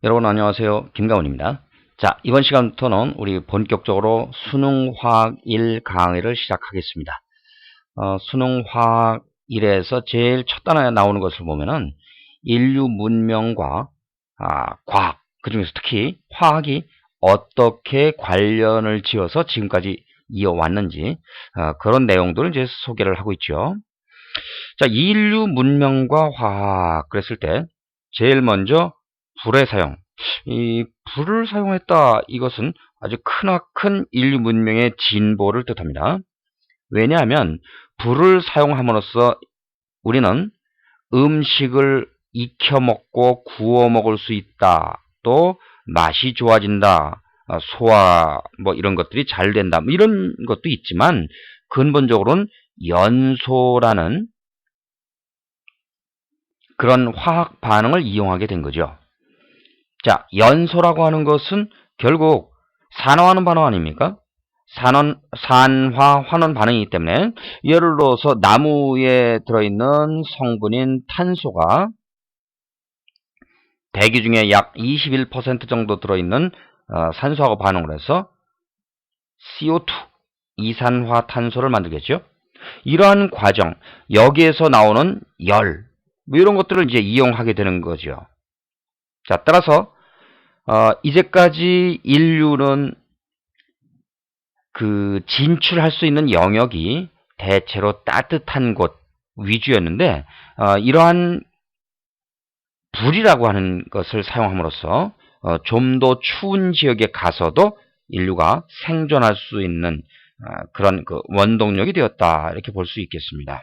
여러분 안녕하세요. 김가훈입니다. 자, 이번 시간부터는 우리 본격적으로 수능화학 1 강의를 시작하겠습니다. 수능화학 1에서 제일 첫 단원에 나오는 것을 보면은 인류 문명과 과학, 그중에서 특히 화학이 어떻게 관련을 지어서 지금까지 이어왔는지 그런 내용들을 이제 소개를 하고 있죠. 자, 인류 문명과 화학 그랬을 때 제일 먼저 불의 사용. 이 불을 사용했다. 이것은 아주 크나큰 인류 문명의 진보를 뜻합니다. 왜냐하면 불을 사용함으로써 우리는 음식을 익혀 먹고 구워 먹을 수 있다. 또 맛이 좋아진다. 소화 뭐 이런 것들이 잘 된다. 뭐 이런 것도 있지만 근본적으로는 연소라는 그런 화학 반응을 이용하게 된 거죠. 자, 연소라고 하는 것은 결국 산화하는 반응 아닙니까? 산화, 환원 반응이기 때문에 예를 들어서 나무에 들어있는 성분인 탄소가 대기 중에 약 21% 정도 들어있는 산소하고 반응을 해서 CO2, 이산화탄소를 만들겠죠. 이러한 과정, 여기에서 나오는 열, 뭐 이런 것들을 이제 이용하게 되는 거죠. 자, 따라서 이제까지 인류는 그 진출할 수 있는 영역이 대체로 따뜻한 곳 위주였는데 이러한 불이라고 하는 것을 사용함으로써 좀 더 추운 지역에 가서도 인류가 생존할 수 있는 그런 그 원동력이 되었다 이렇게 볼 수 있겠습니다.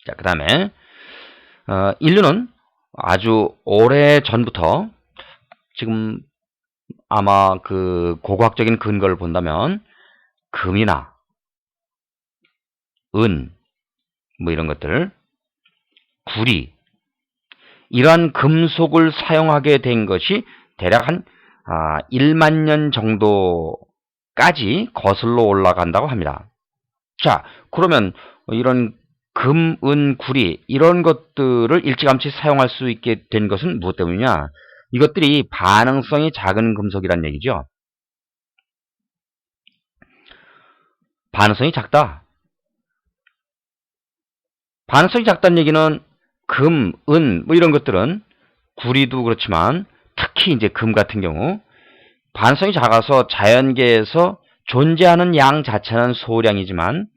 자, 그 다음에 인류는 아주 오래 전부터 지금 아마 그 고고학적인 근거를 본다면 금이나 은, 뭐 이런 것들, 구리, 이러한 금속을 사용하게 된 것이 대략 한 1만 년 정도까지 거슬러 올라간다고 합니다. 자, 그러면 이런 금, 은, 구리 이런 것들을 일찌감치 사용할 수 있게 된 것은 무엇 때문이냐? 이것들이 반응성이 작은 금속이란 얘기죠. 반응성이 작다. 반응성이 작다는 얘기는 금, 은, 뭐 이런 것들은 구리도 그렇지만 특히 이제 금 같은 경우 반응성이 작아서 자연계에서 존재하는 양 자체는 소량이지만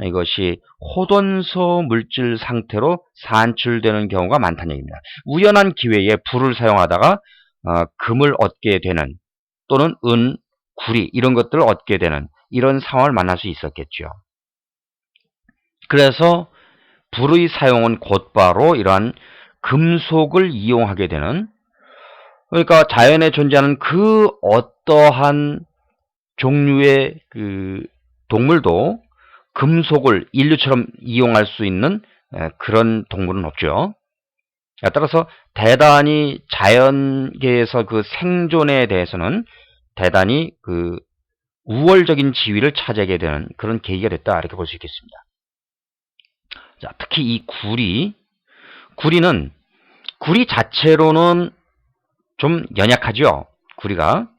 이것이 호돈소 물질 상태로 산출되는 경우가 많다는 얘기입니다. 우연한 기회에 불을 사용하다가 금을 얻게 되는 또는 은, 구리 이런 것들을 얻게 되는 이런 상황을 만날 수 있었겠죠. 그래서 불의 사용은 곧바로 이러한 금속을 이용하게 되는, 그러니까 자연에 존재하는 그 어떠한 종류의 그 동물도 금속을 인류처럼 이용할 수 있는 그런 동물은 없죠. 따라서 대단히 자연계에서 그 생존에 대해서는 대단히 그 우월적인 지위를 차지하게 되는 그런 계기가 됐다 이렇게 볼 수 있겠습니다. 자, 특히 이 구리는 구리 자체로는 좀 연약하죠. 구리가.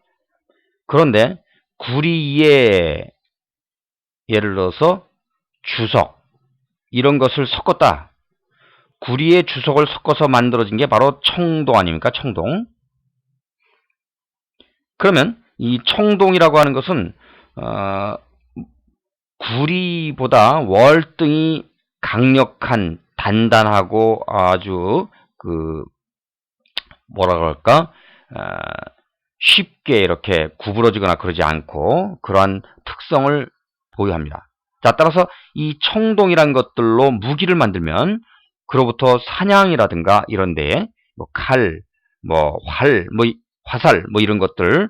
그런데 구리에 예를 들어서 주석 이런 것을 섞었다. 구리의 주석을 섞어서 만들어진 게 바로 청동 아닙니까? 청동. 그러면 이 청동이라고 하는 것은 구리보다 월등히 강력한 단단하고 아주 그 뭐라 그럴까 쉽게 이렇게 구부러지거나 그러지 않고 그러한 특성을 보유합니다. 자, 따라서 이 청동이란 것들로 무기를 만들면 그로부터 사냥이라든가 이런 데에 뭐 칼, 뭐 활, 뭐 화살, 뭐 이런 것들,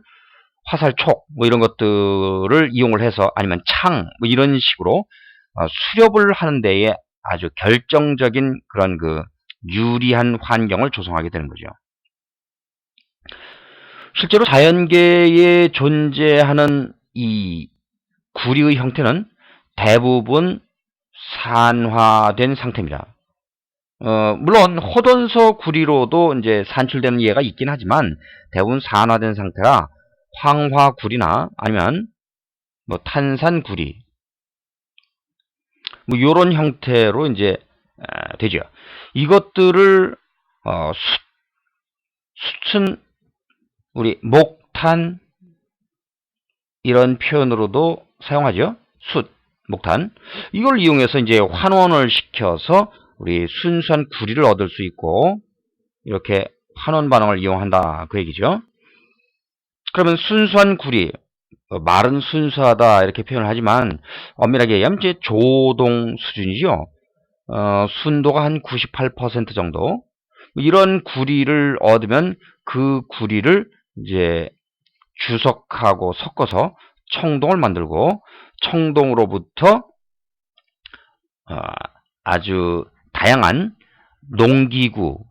화살촉, 뭐 이런 것들을 이용을 해서 아니면 창, 뭐 이런 식으로 수렵을 하는 데에 아주 결정적인 그런 그 유리한 환경을 조성하게 되는 거죠. 실제로 자연계에 존재하는 이 구리의 형태는 대부분 산화된 상태입니다. 물론 호돈서 구리로도 이제 산출되는 예가 있긴 하지만 대부분 산화된 상태라 황화구리나 아니면 뭐 탄산구리 뭐 요런 형태로 이제 되죠. 이것들을 숯은 우리 목탄 이런 표현으로도 사용하죠. 숯, 목탄. 이걸 이용해서 이제 환원을 시켜서 우리 순수한 구리를 얻을 수 있고 이렇게 환원 반응을 이용한다 그 얘기죠. 그러면 순수한 구리, 말은 순수하다 이렇게 표현을 하지만 엄밀하게 얘기하면 이제 조동 수준이죠. 순도가 한 98% 정도. 이런 구리를 얻으면 그 구리를 이제 주석하고 섞어서 청동을 만들고 청동으로부터 아주 다양한 농기구,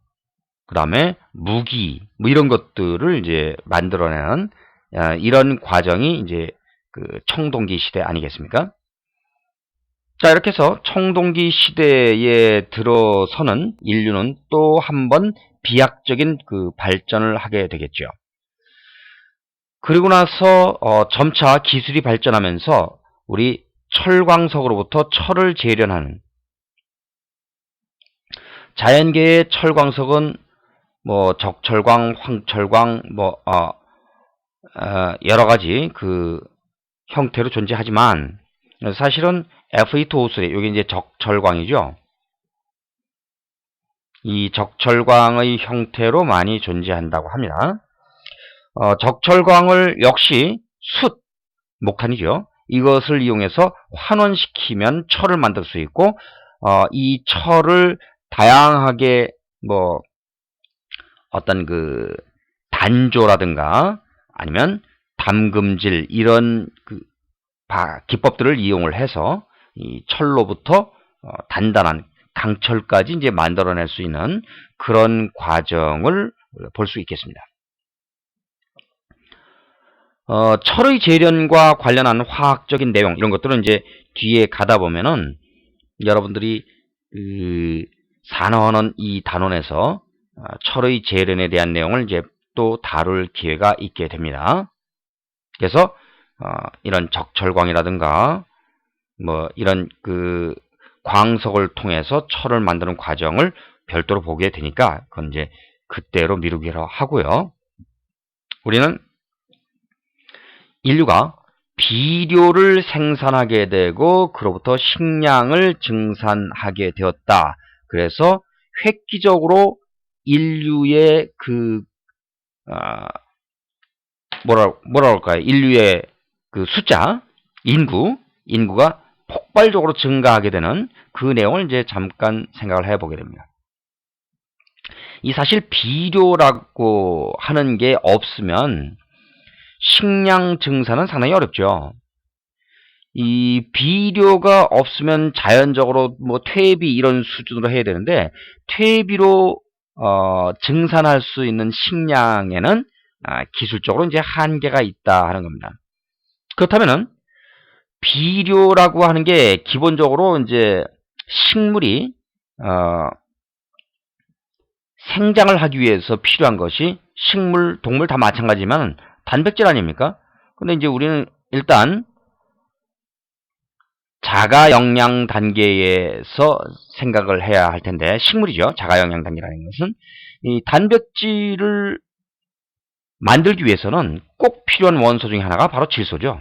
그 다음에 무기, 뭐 이런 것들을 이제 만들어내는 이런 과정이 이제 그 청동기 시대 아니겠습니까? 자, 이렇게 해서 청동기 시대에 들어서는 인류는 또 한 번 비약적인 그 발전을 하게 되겠죠. 그리고 나서 점차 기술이 발전하면서 우리 철광석으로부터 철을 재련하는 자연계의 철광석은 뭐 적철광, 황철광 뭐 여러 가지 그 형태로 존재하지만 사실은 Fe2O3 여기 이제 적철광이죠. 이 적철광의 형태로 많이 존재한다고 합니다. 적철광을 역시 숯, 목탄이죠. 이것을 이용해서 환원시키면 철을 만들 수 있고 이 철을 다양하게 뭐 어떤 그 단조라든가 아니면 담금질 이런 그 기법들을 이용을 해서 이 철로부터 단단한 강철까지 이제 만들어낼 수 있는 그런 과정을 볼 수 있겠습니다. 철의 재련과 관련한 화학적인 내용 이런 것들은 이제 뒤에 가다 보면은 여러분들이 산원은 이 단원에서 철의 재련에 대한 내용을 이제 또 다룰 기회가 있게 됩니다. 그래서 이런 적철광이라든가 뭐 이런 그 광석을 통해서 철을 만드는 과정을 별도로 보게 되니까 그건 이제 그때로 미루기로 하고요. 우리는 인류가 비료를 생산하게 되고 그로부터 식량을 증산하게 되었다. 그래서 획기적으로 인류의 그 뭐라 할까요? 인류의 그 숫자, 인구가 폭발적으로 증가하게 되는 그 내용을 이제 잠깐 생각을 해보게 됩니다. 이 사실 비료라고 하는 게 없으면 식량 증산은 상당히 어렵죠. 이 비료가 없으면 자연적으로 뭐 퇴비 이런 수준으로 해야 되는데 퇴비로 증산할 수 있는 식량에는 기술적으로 이제 한계가 있다 하는 겁니다. 그렇다면은 비료라고 하는 게 기본적으로 이제 식물이 생장을 하기 위해서 필요한 것이 식물, 동물 다 마찬가지지만 단백질 아닙니까? 근데 이제 우리는 일단 자가 영양 단계에서 생각을 해야 할 텐데 식물이죠. 자가 영양 단계라는 것은 이 단백질을 만들기 위해서는 꼭 필요한 원소 중에 하나가 바로 질소죠.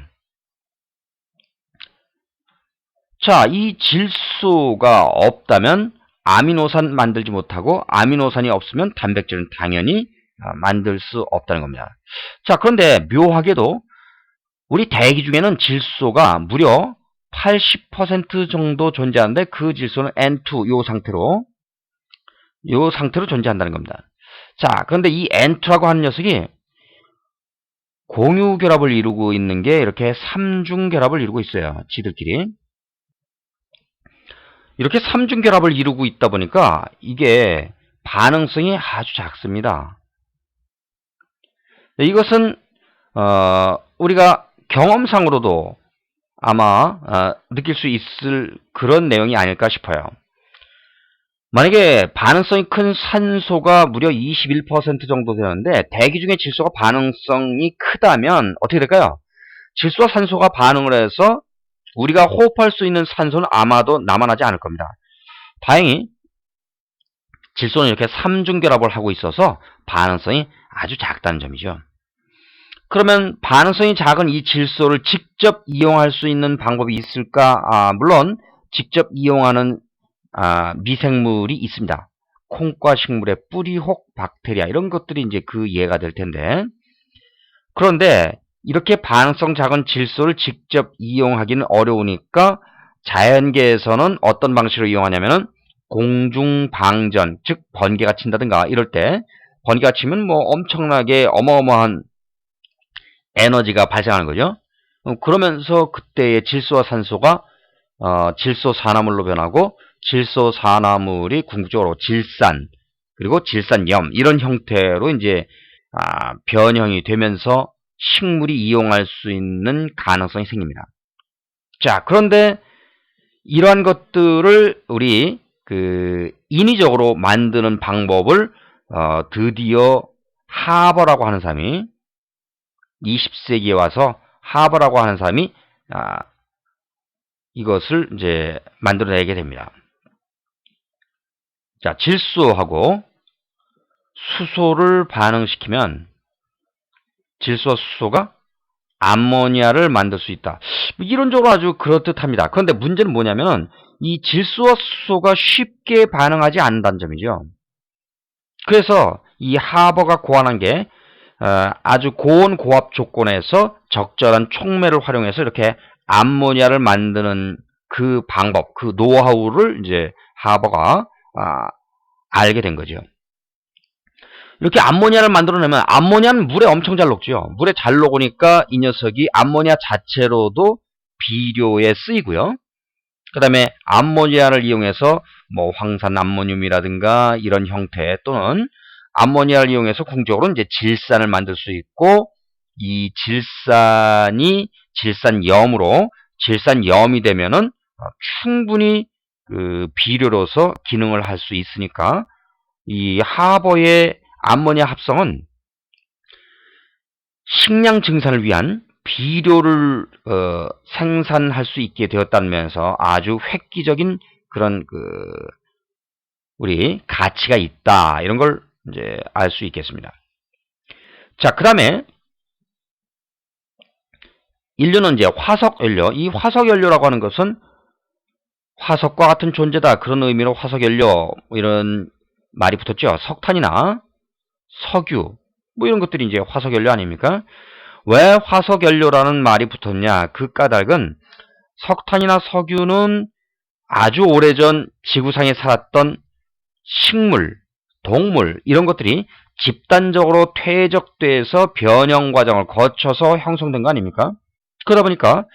자, 이 질소가 없다면 아미노산 만들지 못하고 아미노산이 없으면 단백질은 당연히 만들 수 없다는 겁니다. 자, 그런데 묘하게도 우리 대기 중에는 질소가 무려 80% 정도 존재하는데 그 질소는 N2 요 상태로 존재한다는 겁니다. 자, 그런데 이 N2라고 하는 녀석이 공유 결합을 이루고 있는 게 이렇게 3중 결합을 이루고 있어요. 지들끼리. 이렇게 3중 결합을 이루고 있다 보니까 이게 반응성이 아주 작습니다. 이것은 우리가 경험상으로도 아마 느낄 수 있을 그런 내용이 아닐까 싶어요. 만약에 반응성이 큰 산소가 무려 21% 정도 되는데 대기 중에 질소가 반응성이 크다면 어떻게 될까요? 질소와 산소가 반응을 해서 우리가 호흡할 수 있는 산소는 아마도 남아나지 않을 겁니다. 다행히 질소는 이렇게 삼중결합을 하고 있어서 반응성이 아주 작다는 점이죠. 그러면 반응성이 작은 이 질소를 직접 이용할 수 있는 방법이 있을까? 물론 직접 이용하는 미생물이 있습니다. 콩과 식물의 뿌리혹 박테리아 이런 것들이 이제 그 예가 될 텐데, 그런데 이렇게 반응성 작은 질소를 직접 이용하기는 어려우니까 자연계에서는 어떤 방식으로 이용하냐면은 공중방전, 즉 번개가 친다든가 이럴 때 번개가 치면 뭐 엄청나게 어마어마한 에너지가 발생하는 거죠. 그러면서 그때의 질소와 산소가 질소산화물로 변하고 질소산화물이 궁극적으로 질산 그리고 질산염 이런 형태로 이제 변형이 되면서 식물이 이용할 수 있는 가능성이 생깁니다. 자, 그런데 이러한 것들을 우리 인위적으로 만드는 방법을 드디어 하버라고 하는 사람이 20세기에 와서 하버라고 하는 사람이 이것을 이제 만들어내게 됩니다. 자, 질소하고 수소를 반응시키면 질소와 수소가 암모니아를 만들 수 있다. 이론적으로 아주 그렇듯합니다. 그런데 문제는 뭐냐면 이 질소와 수소가 쉽게 반응하지 않는다는 점이죠. 그래서 이 하버가 고안한 게 아주 고온 고압 조건에서 적절한 촉매를 활용해서 이렇게 암모니아를 만드는 그 방법, 그 노하우를 이제 하버가 알게 된 거죠. 이렇게 암모니아를 만들어내면 암모니아는 물에 엄청 잘 녹죠. 물에 잘 녹으니까 이 녀석이 암모니아 자체로도 비료에 쓰이고요. 그 다음에 암모니아를 이용해서 뭐 황산 암모늄이라든가 이런 형태 또는 암모니아를 이용해서 궁극적으로 이제 질산을 만들 수 있고 이 질산이 질산염으로 질산염이 되면은 충분히 그 비료로서 기능을 할 수 있으니까 이 하버의 암모니아 합성은 식량 증산을 위한 비료를 생산할 수 있게 되었다는 면에서 아주 획기적인 그런 우리 가치가 있다 이런 걸 이제 알 수 있겠습니다. 자, 그다음에 인류는 이제 화석연료, 이 화석연료라고 하는 것은 화석과 같은 존재다 그런 의미로 화석연료 이런 말이 붙었죠. 석탄이나 석유 뭐 이런 것들이 이제 화석연료 아닙니까? 왜 화석연료라는 말이 붙었냐? 그 까닭은 석탄이나 석유는 아주 오래전 지구상에 살았던 식물, 동물 이런 것들이 집단적으로 퇴적돼서 변형 과정을 거쳐서 형성된 거 아닙니까? 그러다 보니까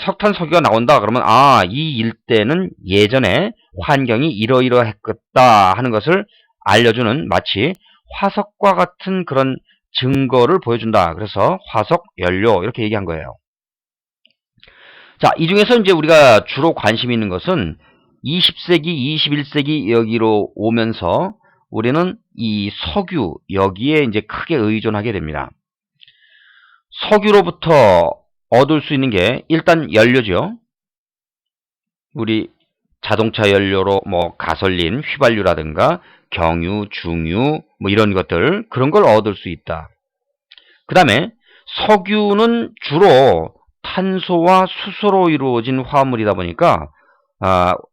석탄, 석유가 나온다 그러면 이 일대는 예전에 환경이 이러이러했겠다 하는 것을 알려주는 마치 화석과 같은 그런 증거를 보여준다. 그래서 화석 연료 이렇게 얘기한 거예요. 자, 이 중에서 이제 우리가 주로 관심 있는 것은 20세기, 21세기 여기로 오면서 우리는 이 석유 여기에 이제 크게 의존하게 됩니다. 석유로부터 얻을 수 있는 게 일단 연료죠. 우리 자동차 연료로 뭐 가솔린, 휘발유라든가 경유, 중유 뭐 이런 것들 그런 걸 얻을 수 있다. 그 다음에 석유는 주로 탄소와 수소로 이루어진 화합물이다 보니까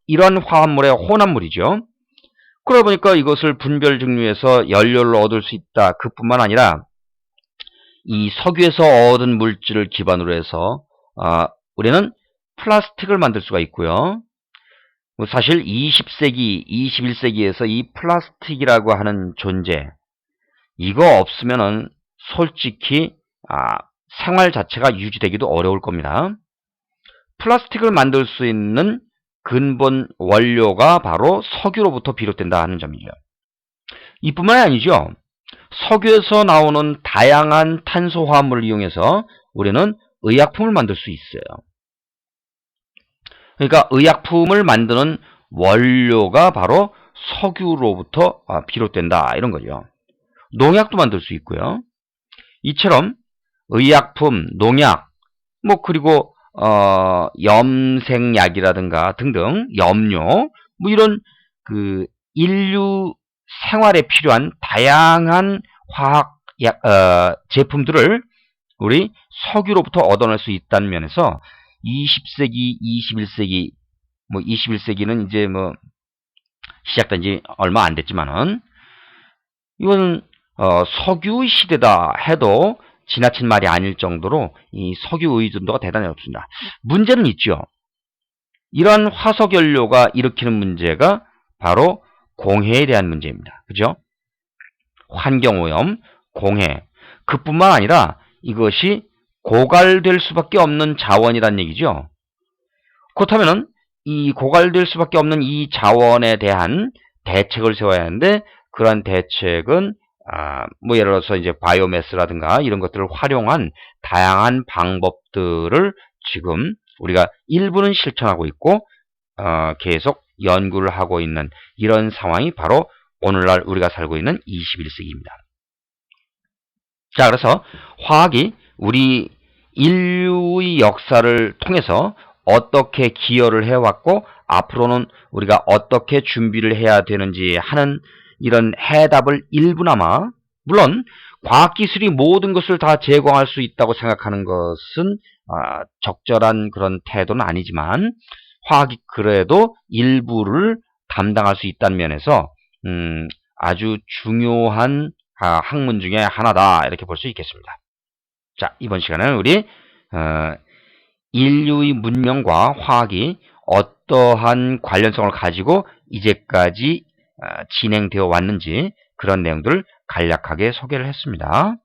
이러한 화합물의 혼합물이죠. 그러다 보니까 이것을 분별 증류해서 연료를 얻을 수 있다. 그뿐만 아니라 이 석유에서 얻은 물질을 기반으로 해서 우리는 플라스틱을 만들 수가 있고요. 사실 20세기, 21세기에서 이 플라스틱이라고 하는 존재 이거 없으면은 솔직히 생활 자체가 유지되기도 어려울 겁니다. 플라스틱을 만들 수 있는 근본 원료가 바로 석유로부터 비롯된다 하는 점이죠. 이뿐만이 아니죠. 석유에서 나오는 다양한 탄소 화합물을 이용해서 우리는 의약품을 만들 수 있어요. 그러니까 의약품을 만드는 원료가 바로 석유로부터 비롯된다 이런 거죠. 농약도 만들 수 있고요. 이처럼 의약품, 농약, 뭐 그리고 염색약이라든가 등등 염료, 뭐 이런 그 인류 생활에 필요한 다양한 화학 제품들을 우리 석유로부터 얻어낼 수 있다는 면에서 20세기, 21세기, 뭐 21세기는 이제 뭐 시작된 지 얼마 안 됐지만은 이건 석유 시대다 해도 지나친 말이 아닐 정도로 이 석유 의존도가 대단히 높습니다. 문제는 있죠. 이러한 화석연료가 일으키는 문제가 바로 공해에 대한 문제입니다. 그죠? 환경오염, 공해. 그뿐만 아니라 이것이 고갈될 수밖에 없는 자원이란 얘기죠. 그렇다면 이 고갈될 수밖에 없는 이 자원에 대한 대책을 세워야 하는데 그러한 대책은 뭐 예를 들어서 이제 바이오매스라든가 이런 것들을 활용한 다양한 방법들을 지금 우리가 일부는 실천하고 있고 계속 연구를 하고 있는 이런 상황이 바로 오늘날 우리가 살고 있는 21세기입니다. 자, 그래서 화학이 우리 인류의 역사를 통해서 어떻게 기여를 해왔고 앞으로는 우리가 어떻게 준비를 해야 되는지 하는 이런 해답을 일부나마, 물론 과학기술이 모든 것을 다 제공할 수 있다고 생각하는 것은 적절한 그런 태도는 아니지만 화학이 그래도 일부를 담당할 수 있다는 면에서 아주 중요한 학문 중에 하나다 이렇게 볼 수 있겠습니다. 자, 이번 시간에는 우리 인류의 문명과 화학이 어떠한 관련성을 가지고 이제까지 진행되어 왔는지 그런 내용들을 간략하게 소개를 했습니다.